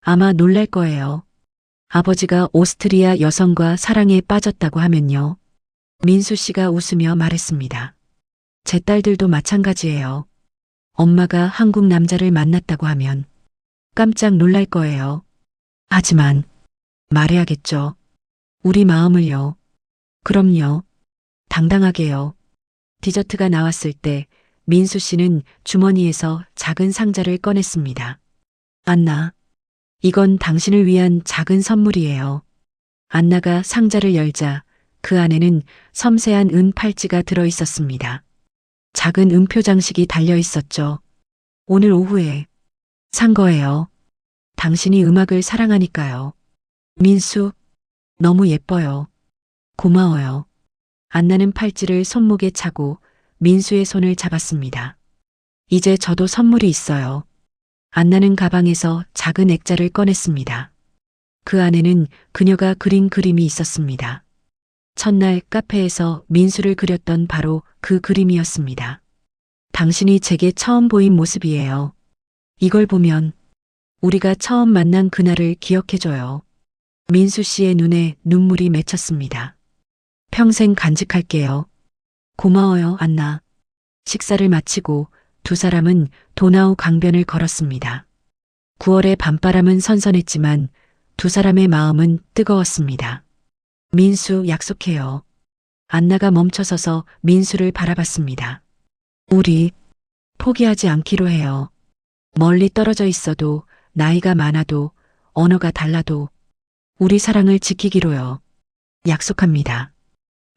아마 놀랄 거예요. 아버지가 오스트리아 여성과 사랑에 빠졌다고 하면요. 민수 씨가 웃으며 말했습니다. 제 딸들도 마찬가지예요. 엄마가 한국 남자를 만났다고 하면 깜짝 놀랄 거예요. 하지만 말해야겠죠. 우리 마음을요. 그럼요. 당당하게요. 디저트가 나왔을 때 민수 씨는 주머니에서 작은 상자를 꺼냈습니다. 안나, 이건 당신을 위한 작은 선물이에요. 안나가 상자를 열자 그 안에는 섬세한 은 팔찌가 들어 있었습니다. 작은 음표 장식이 달려 있었죠. 오늘 오후에 산 거예요. 당신이 음악을 사랑하니까요. 민수, 너무 예뻐요. 고마워요. 안나는 팔찌를 손목에 차고 민수의 손을 잡았습니다. 이제 저도 선물이 있어요. 안나는 가방에서 작은 액자를 꺼냈습니다. 그 안에는 그녀가 그린 그림이 있었습니다. 첫날 카페에서 민수를 그렸던 바로 그 그림이었습니다. 당신이 제게 처음 보인 모습이에요. 이걸 보면 우리가 처음 만난 그날을 기억해줘요. 민수 씨의 눈에 눈물이 맺혔습니다. 평생 간직할게요. 고마워요, 안나. 식사를 마치고 두 사람은 도나우 강변을 걸었습니다. 9월의 밤바람은 선선했지만 두 사람의 마음은 뜨거웠습니다. 민수, 약속해요. 안나가 멈춰서서 민수를 바라봤습니다. 우리 포기하지 않기로 해요. 멀리 떨어져 있어도, 나이가 많아도, 언어가 달라도 우리 사랑을 지키기로요. 약속합니다.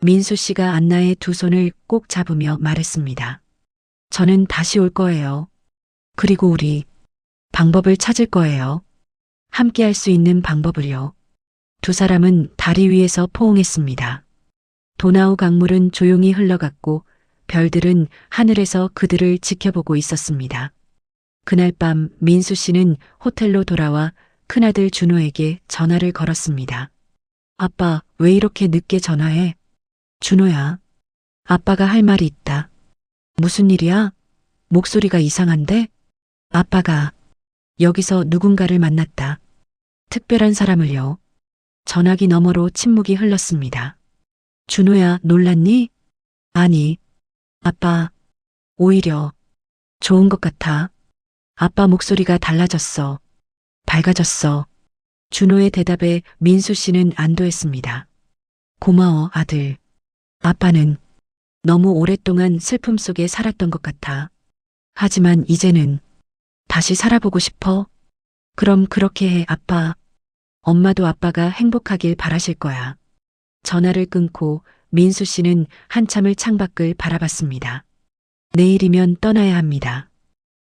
민수 씨가 안나의 두 손을 꼭 잡으며 말했습니다. 저는 다시 올 거예요. 그리고 우리 방법을 찾을 거예요. 함께 할 수 있는 방법을요. 두 사람은 다리 위에서 포옹했습니다. 도나우 강물은 조용히 흘러갔고 별들은 하늘에서 그들을 지켜보고 있었습니다. 그날 밤 민수 씨는 호텔로 돌아와 큰아들 준호에게 전화를 걸었습니다. 아빠, 왜 이렇게 늦게 전화해? 준호야, 아빠가 할 말이 있다. 무슨 일이야? 목소리가 이상한데? 아빠가 여기서 누군가를 만났다. 특별한 사람을요. 전화기 너머로 침묵이 흘렀습니다. 준호야, 놀랐니? 아니, 아빠, 오히려 좋은 것 같아. 아빠 목소리가 달라졌어. 밝아졌어. 준호의 대답에 민수 씨는 안도했습니다. 고마워, 아들. 아빠는 너무 오랫동안 슬픔 속에 살았던 것 같아. 하지만 이제는 다시 살아보고 싶어. 그럼 그렇게 해, 아빠. 엄마도 아빠가 행복하길 바라실 거야. 전화를 끊고 민수 씨는 한참을 창밖을 바라봤습니다. 내일이면 떠나야 합니다.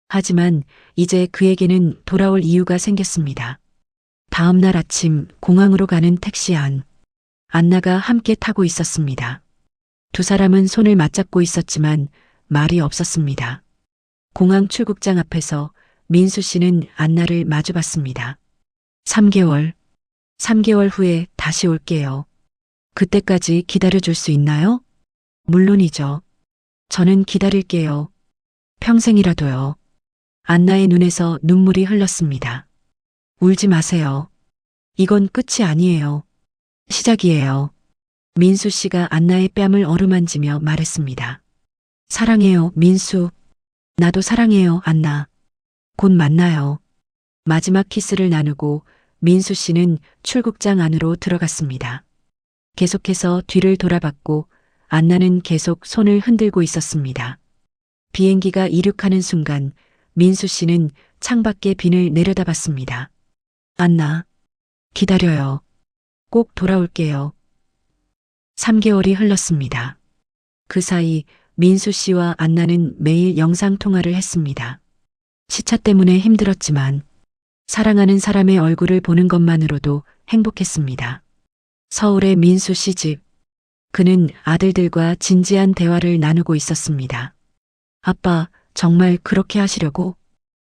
하지만 이제 그에게는 돌아올 이유가 생겼습니다. 다음 날 아침 공항으로 가는 택시 안, 안나가 함께 타고 있었습니다. 두 사람은 손을 맞잡고 있었지만 말이 없었습니다. 공항 출국장 앞에서 민수 씨는 안나를 마주봤습니다. 3개월 후에 다시 올게요. 그때까지 기다려줄 수 있나요? 물론이죠. 저는 기다릴게요. 평생이라도요. 안나의 눈에서 눈물이 흘렀습니다. 울지 마세요. 이건 끝이 아니에요. 시작이에요. 민수 씨가 안나의 뺨을 어루만지며 말했습니다. 사랑해요, 민수. 나도 사랑해요, 안나. 곧 만나요. 마지막 키스를 나누고 민수 씨는 출국장 안으로 들어갔습니다. 계속해서 뒤를 돌아봤고 안나는 계속 손을 흔들고 있었습니다. 비행기가 이륙하는 순간 민수 씨는 창밖에 빈을 내려다봤습니다. 안나, 기다려요. 꼭 돌아올게요. 3개월이 흘렀습니다. 그 사이 민수 씨와 안나는 매일 영상통화를 했습니다. 시차 때문에 힘들었지만 사랑하는 사람의 얼굴을 보는 것만으로도 행복했습니다. 서울의 민수 씨 집. 그는 아들들과 진지한 대화를 나누고 있었습니다. 아빠, 정말 그렇게 하시려고?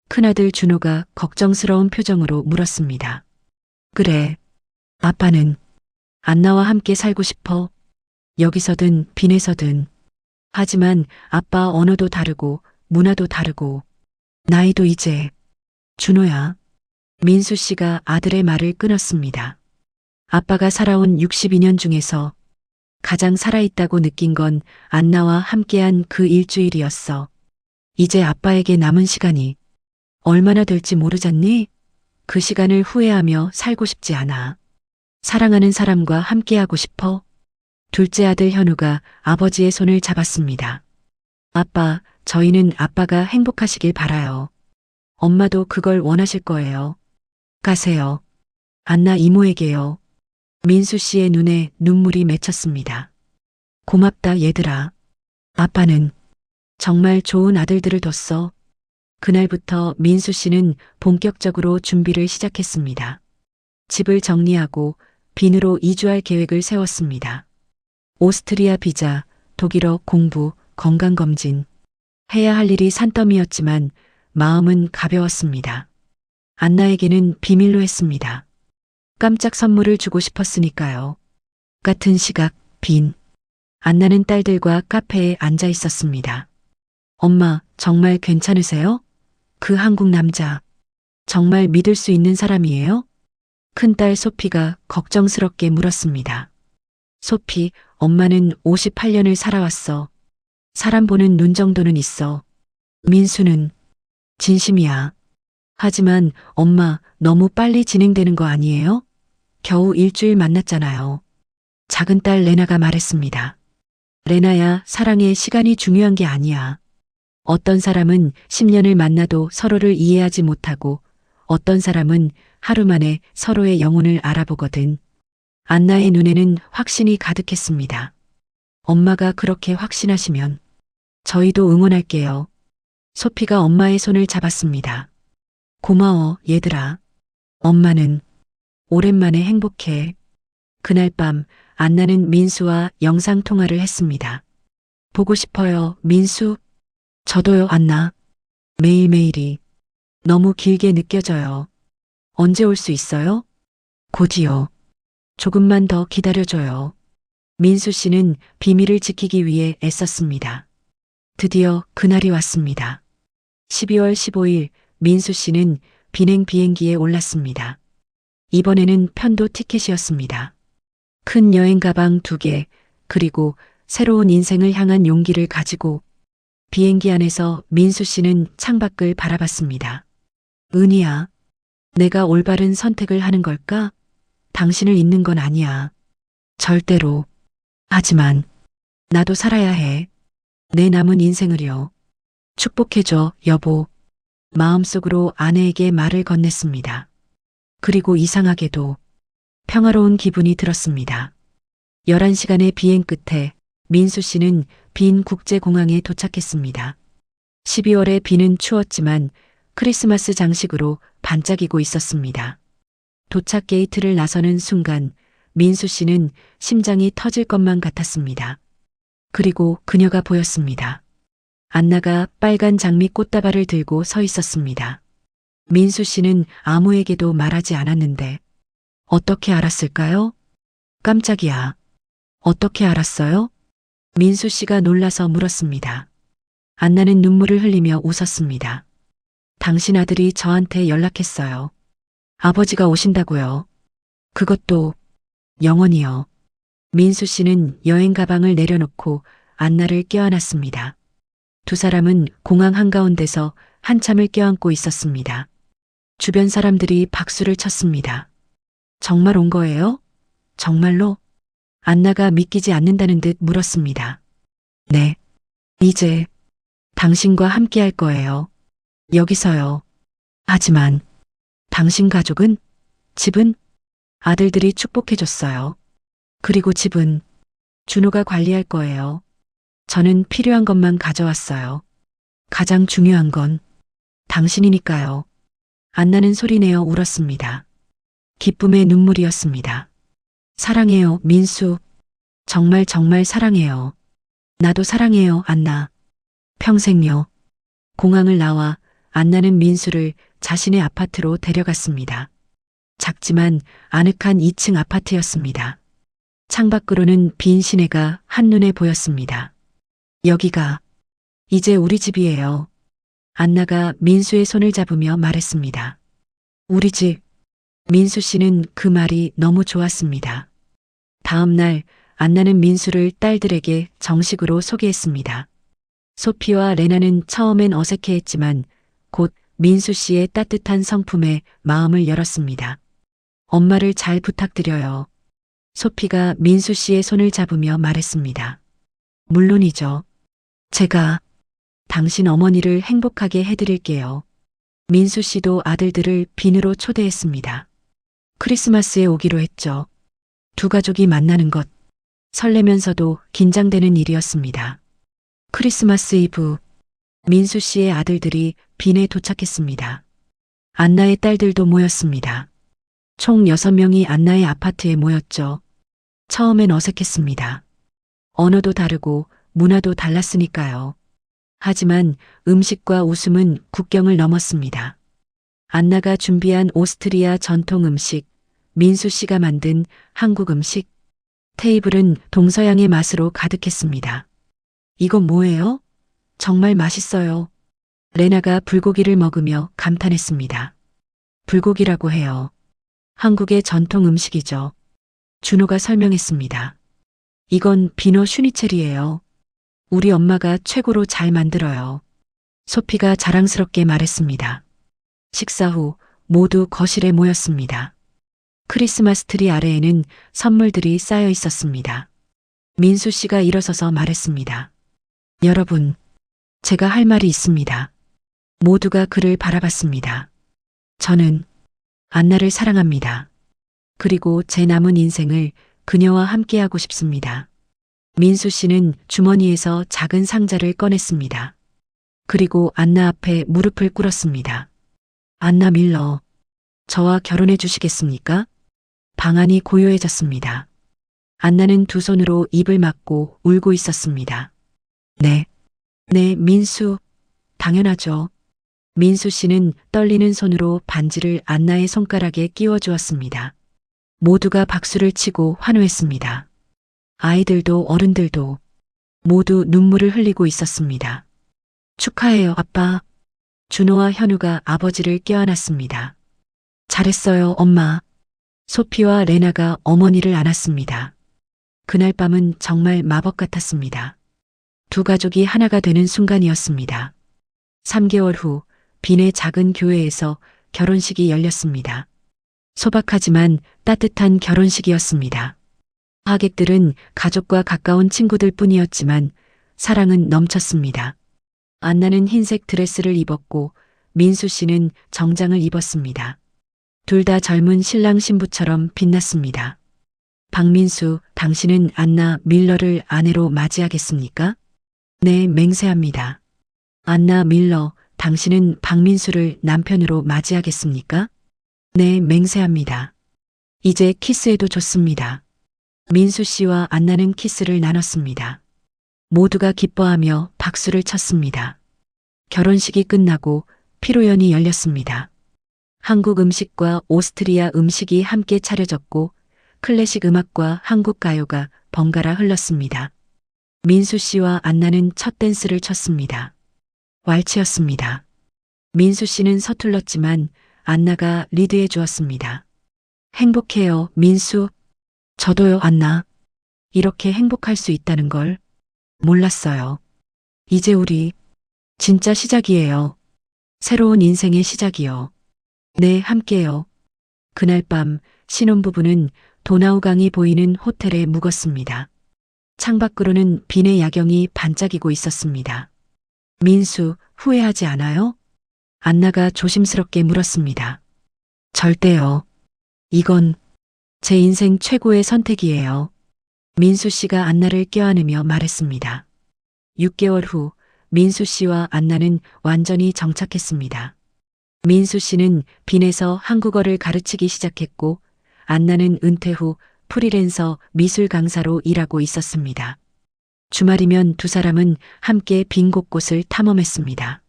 큰아들 준호가 걱정스러운 표정으로 물었습니다. 그래. 아빠는 안나와 함께 살고 싶어. 여기서든 빈에서든. 하지만 아빠 언어도 다르고 문화도 다르고 나이도 이제. 준호야. 민수 씨가 아들의 말을 끊었습니다. 아빠가 살아온 62년 중에서 가장 살아있다고 느낀 건 안나와 함께한 그 일주일이었어. 이제 아빠에게 남은 시간이 얼마나 될지 모르잖니? 그 시간을 후회하며 살고 싶지 않아. 사랑하는 사람과 함께하고 싶어. 둘째 아들 현우가 아버지의 손을 잡았습니다. 아빠, 저희는 아빠가 행복하시길 바라요. 엄마도 그걸 원하실 거예요. 가세요. 안나 이모에게요. 민수 씨의 눈에 눈물이 맺혔습니다. 고맙다, 얘들아. 아빠는 정말 좋은 아들들을 뒀어. 그날부터 민수 씨는 본격적으로 준비를 시작했습니다. 집을 정리하고 빈으로 이주할 계획을 세웠습니다. 오스트리아 비자, 독일어 공부, 건강검진. 해야 할 일이 산더미였지만 마음은 가벼웠습니다. 안나에게는 비밀로 했습니다. 깜짝 선물을 주고 싶었으니까요. 같은 시각, 빈. 안나는 딸들과 카페에 앉아 있었습니다. 엄마, 정말 괜찮으세요? 그 한국 남자. 정말 믿을 수 있는 사람이에요? 큰딸 소피가 걱정스럽게 물었습니다. 소피, 엄마는 58년을 살아왔어. 사람 보는 눈 정도는 있어. 민수는 진심이야. 하지만 엄마, 너무 빨리 진행되는 거 아니에요? 겨우 일주일 만났잖아요. 작은 딸 레나가 말했습니다. 레나야, 사랑에 시간이 중요한 게 아니야. 어떤 사람은 10년을 만나도 서로를 이해하지 못하고 어떤 사람은 하루 만에 서로의 영혼을 알아보거든. 안나의 눈에는 확신이 가득했습니다. 엄마가 그렇게 확신하시면 저희도 응원할게요. 소피가 엄마의 손을 잡았습니다. 고마워, 얘들아. 엄마는 오랜만에 행복해. 그날 밤 안나는 민수와 영상통화를 했습니다. 보고 싶어요, 민수. 저도요, 안나. 매일매일이 너무 길게 느껴져요. 언제 올 수 있어요? 곧이요. 조금만 더 기다려줘요. 민수 씨는 비밀을 지키기 위해 애썼습니다. 드디어 그날이 왔습니다. 12월 15일 민수 씨는 비행 비행기에 올랐습니다. 이번에는 편도 티켓이었습니다. 큰 여행 가방 2개, 그리고 새로운 인생을 향한 용기를 가지고 비행기 안에서 민수 씨는 창밖을 바라봤습니다. 은희야, 내가 올바른 선택을 하는 걸까? 당신을 잊는 건 아니야. 절대로. 하지만 나도 살아야 해. 내 남은 인생을요. 축복해줘, 여보. 마음속으로 아내에게 말을 건넸습니다. 그리고 이상하게도 평화로운 기분이 들었습니다. 11시간의 비행 끝에 민수 씨는 빈 국제공항에 도착했습니다. 12월의 비는 추웠지만 크리스마스 장식으로 반짝이고 있었습니다. 도착 게이트를 나서는 순간 민수 씨는 심장이 터질 것만 같았습니다. 그리고 그녀가 보였습니다. 안나가 빨간 장미 꽃다발을 들고 서 있었습니다. 민수 씨는 아무에게도 말하지 않았는데 어떻게 알았을까요? 깜짝이야. 어떻게 알았어요? 민수 씨가 놀라서 물었습니다. 안나는 눈물을 흘리며 웃었습니다. 당신 아들이 저한테 연락했어요. 아버지가 오신다고요. 그것도 영원히요. 민수 씨는 여행 가방을 내려놓고 안나를 껴안았습니다. 두 사람은 공항 한가운데서 한참을 껴안고 있었습니다. 주변 사람들이 박수를 쳤습니다. 정말 온 거예요? 정말로? 안나가 믿기지 않는다는 듯 물었습니다. 네. 이제 당신과 함께 할 거예요. 여기서요. 하지만 당신 가족은? 집은? 아들들이 축복해줬어요. 그리고 집은 준호가 관리할 거예요. 저는 필요한 것만 가져왔어요. 가장 중요한 건 당신이니까요. 안나는 소리내어 울었습니다. 기쁨의 눈물이었습니다. 사랑해요, 민수. 정말 정말 사랑해요. 나도 사랑해요, 안나. 평생요. 공항을 나와 안나는 민수를 자신의 아파트로 데려갔습니다. 작지만 아늑한 2층 아파트였습니다. 창밖으로는 빈 시내가 한눈에 보였습니다. 여기가 이제 우리 집이에요. 안나가 민수의 손을 잡으며 말했습니다. 우리 집. 민수 씨는 그 말이 너무 좋았습니다. 다음 날 안나는 민수를 딸들에게 정식으로 소개했습니다. 소피와 레나는 처음엔 어색해했지만 곧 민수 씨의 따뜻한 성품에 마음을 열었습니다. 엄마를 잘 부탁드려요. 소피가 민수 씨의 손을 잡으며 말했습니다. 물론이죠. 제가 당신 어머니를 행복하게 해드릴게요. 민수 씨도 아들들을 빈으로 초대했습니다. 크리스마스에 오기로 했죠. 두 가족이 만나는 것, 설레면서도 긴장되는 일이었습니다. 크리스마스 이브, 민수 씨의 아들들이 빈에 도착했습니다. 안나의 딸들도 모였습니다. 총 6명이 안나의 아파트에 모였죠. 처음엔 어색했습니다. 언어도 다르고 문화도 달랐으니까요. 하지만 음식과 웃음은 국경을 넘었습니다. 안나가 준비한 오스트리아 전통 음식, 민수 씨가 만든 한국 음식, 테이블은 동서양의 맛으로 가득했습니다. 이건 뭐예요? 정말 맛있어요. 레나가 불고기를 먹으며 감탄했습니다. 불고기라고 해요. 한국의 전통 음식이죠. 준호가 설명했습니다. 이건 비노 슈니첼이에요. 우리 엄마가 최고로 잘 만들어요. 소피가 자랑스럽게 말했습니다. 식사 후 모두 거실에 모였습니다. 크리스마스 트리 아래에는 선물들이 쌓여 있었습니다. 민수 씨가 일어서서 말했습니다. 여러분, 제가 할 말이 있습니다. 모두가 그를 바라봤습니다. 저는 안나를 사랑합니다. 그리고 제 남은 인생을 그녀와 함께하고 싶습니다. 민수 씨는 주머니에서 작은 상자를 꺼냈습니다. 그리고 안나 앞에 무릎을 꿇었습니다. 안나 밀러, 저와 결혼해 주시겠습니까? 방안이 고요해졌습니다. 안나는 두 손으로 입을 막고 울고 있었습니다. 네, 민수, 당연하죠. 민수 씨는 떨리는 손으로 반지를 안나의 손가락에 끼워 주었습니다. 모두가 박수를 치고 환호했습니다. 아이들도 어른들도 모두 눈물을 흘리고 있었습니다. 축하해요, 아빠. 준호와 현우가 아버지를 껴안았습니다. 잘했어요, 엄마. 소피와 레나가 어머니를 안았습니다. 그날 밤은 정말 마법 같았습니다. 두 가족이 하나가 되는 순간이었습니다. 3개월 후 빈의 작은 교회에서 결혼식이 열렸습니다. 소박하지만 따뜻한 결혼식이었습니다. 하객들은 가족과 가까운 친구들 뿐이었지만 사랑은 넘쳤습니다. 안나는 흰색 드레스를 입었고 민수 씨는 정장을 입었습니다. 둘 다 젊은 신랑 신부처럼 빛났습니다. 박민수, 당신은 안나 밀러를 아내로 맞이하겠습니까? 네, 맹세합니다. 안나 밀러, 당신은 박민수를 남편으로 맞이하겠습니까? 네, 맹세합니다. 이제 키스해도 좋습니다. 민수 씨와 안나는 키스를 나눴습니다. 모두가 기뻐하며 박수를 쳤습니다. 결혼식이 끝나고 피로연이 열렸습니다. 한국 음식과 오스트리아 음식이 함께 차려졌고 클래식 음악과 한국 가요가 번갈아 흘렀습니다. 민수 씨와 안나는 첫 댄스를 췄습니다. 왈츠였습니다. 민수 씨는 서툴렀지만 안나가 리드해 주었습니다. 행복해요, 민수. 저도요, 안나. 이렇게 행복할 수 있다는 걸 몰랐어요. 이제 우리 진짜 시작이에요. 새로운 인생의 시작이요. 네, 함께요. 그날 밤 신혼부부는 도나우강이 보이는 호텔에 묵었습니다. 창밖으로는 빈의 야경이 반짝이고 있었습니다. 민수, 후회하지 않아요? 안나가 조심스럽게 물었습니다. 절대요. 이건 제 인생 최고의 선택이에요. 민수 씨가 안나를 껴안으며 말했습니다. 6개월 후 민수 씨와 안나는 완전히 정착했습니다. 민수 씨는 빈에서 한국어를 가르치기 시작했고 안나는 은퇴 후 프리랜서 미술 강사로 일하고 있었습니다. 주말이면 두 사람은 함께 빈 곳곳을 탐험했습니다.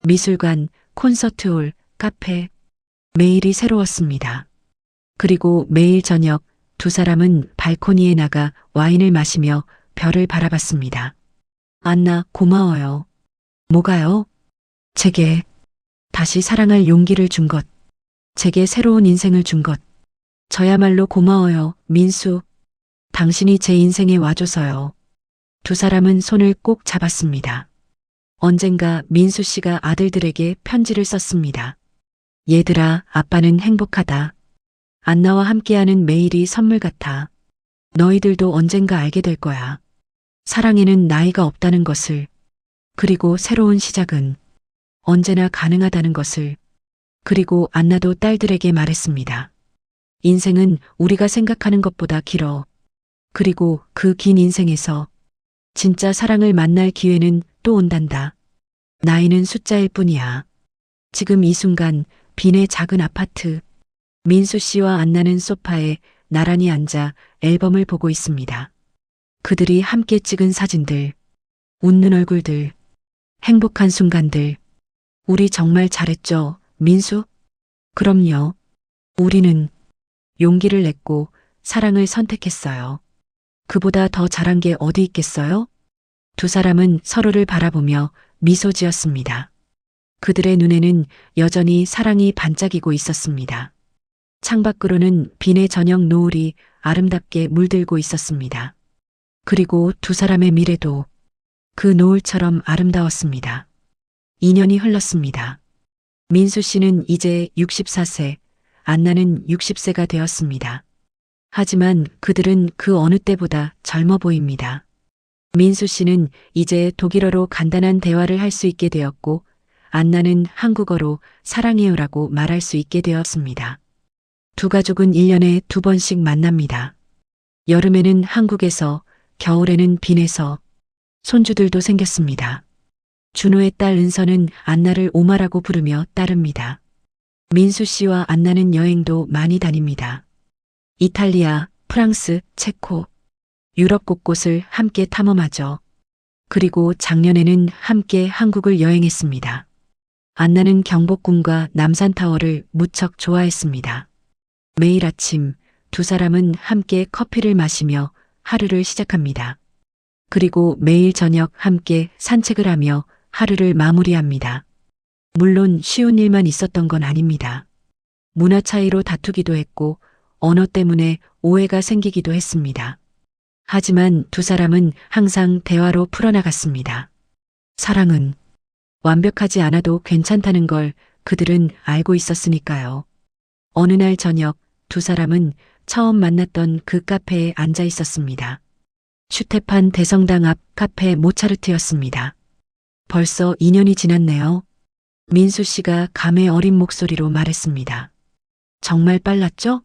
미술관, 콘서트홀, 카페, 매일이 새로웠습니다. 그리고 매일 저녁 두 사람은 발코니에 나가 와인을 마시며 별을 바라봤습니다. 안나, 고마워요. 뭐가요? 제게 다시 사랑할 용기를 준 것, 제게 새로운 인생을 준 것. 저야말로 고마워요, 민수. 당신이 제 인생에 와줘서요. 두 사람은 손을 꼭 잡았습니다. 언젠가 민수 씨가 아들들에게 편지를 썼습니다. 얘들아, 아빠는 행복하다. 안나와 함께하는 매일이 선물 같아. 너희들도 언젠가 알게 될 거야. 사랑에는 나이가 없다는 것을, 그리고 새로운 시작은 언제나 가능하다는 것을, 그리고 안나도 딸들에게 말했습니다. 인생은 우리가 생각하는 것보다 길어. 그리고 그 긴 인생에서 진짜 사랑을 만날 기회는 또 온단다. 나이는 숫자일 뿐이야. 지금 이 순간 빈의 작은 아파트, 민수 씨와 안나는 소파에 나란히 앉아 앨범을 보고 있습니다. 그들이 함께 찍은 사진들, 웃는 얼굴들, 행복한 순간들. 우리 정말 잘했죠, 민수? 그럼요. 우리는 용기를 냈고 사랑을 선택했어요. 그보다 더 잘한 게 어디 있겠어요? 두 사람은 서로를 바라보며 미소 지었습니다. 그들의 눈에는 여전히 사랑이 반짝이고 있었습니다. 창밖으로는 빈의 저녁 노을이 아름답게 물들고 있었습니다. 그리고 두 사람의 미래도 그 노을처럼 아름다웠습니다. 2년이 흘렀습니다. 민수 씨는 이제 64세, 안나는 60세가 되었습니다. 하지만 그들은 그 어느 때보다 젊어 보입니다. 민수 씨는 이제 독일어로 간단한 대화를 할 수 있게 되었고, 안나는 한국어로 사랑해요라고 말할 수 있게 되었습니다. 두 가족은 1년에 2번씩 만납니다. 여름에는 한국에서, 겨울에는 빈에서 손주들도 생겼습니다. 준호의 딸 은서는 안나를 오마라고 부르며 따릅니다. 민수 씨와 안나는 여행도 많이 다닙니다. 이탈리아, 프랑스, 체코, 유럽 곳곳을 함께 탐험하죠. 그리고 작년에는 함께 한국을 여행했습니다. 안나는 경복궁과 남산타워를 무척 좋아했습니다. 매일 아침 두 사람은 함께 커피를 마시며 하루를 시작합니다. 그리고 매일 저녁 함께 산책을 하며 하루를 마무리합니다. 물론 쉬운 일만 있었던 건 아닙니다. 문화 차이로 다투기도 했고 언어 때문에 오해가 생기기도 했습니다. 하지만 두 사람은 항상 대화로 풀어나갔습니다. 사랑은 완벽하지 않아도 괜찮다는 걸 그들은 알고 있었으니까요. 어느 날 저녁 두 사람은 처음 만났던 그 카페에 앉아 있었습니다. 슈테판 대성당 앞 카페 모차르트였습니다. 벌써 2년이 지났네요. 민수 씨가 감회 어린 목소리로 말했습니다. 정말 빨랐죠?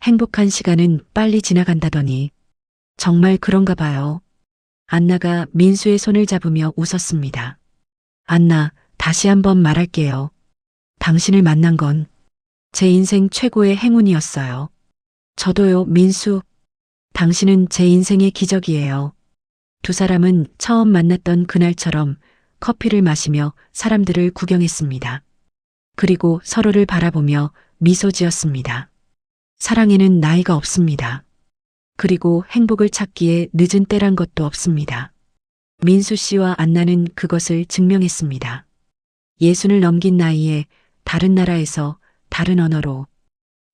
행복한 시간은 빨리 지나간다더니. 정말 그런가 봐요. 안나가 민수의 손을 잡으며 웃었습니다. 안나, 다시 한번 말할게요. 당신을 만난 건 제 인생 최고의 행운이었어요. 저도요, 민수. 당신은 제 인생의 기적이에요. 두 사람은 처음 만났던 그날처럼 커피를 마시며 사람들을 구경했습니다. 그리고 서로를 바라보며 미소 지었습니다. 사랑에는 나이가 없습니다. 그리고 행복을 찾기에 늦은 때란 것도 없습니다. 민수 씨와 안나는 그것을 증명했습니다. 60을 넘긴 나이에 다른 나라에서 다른 언어로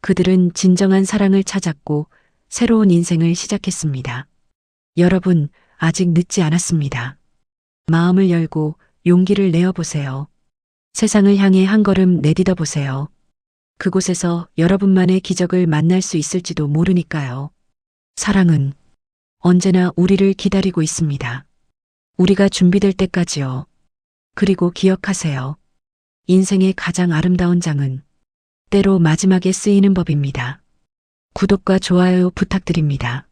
그들은 진정한 사랑을 찾았고 새로운 인생을 시작했습니다. 여러분, 아직 늦지 않았습니다. 마음을 열고 용기를 내어보세요. 세상을 향해 한 걸음 내딛어 보세요. 그곳에서 여러분만의 기적을 만날 수 있을지도 모르니까요. 사랑은 언제나 우리를 기다리고 있습니다. 우리가 준비될 때까지요. 그리고 기억하세요. 인생의 가장 아름다운 장은 때로 마지막에 쓰이는 법입니다. 구독과 좋아요 부탁드립니다.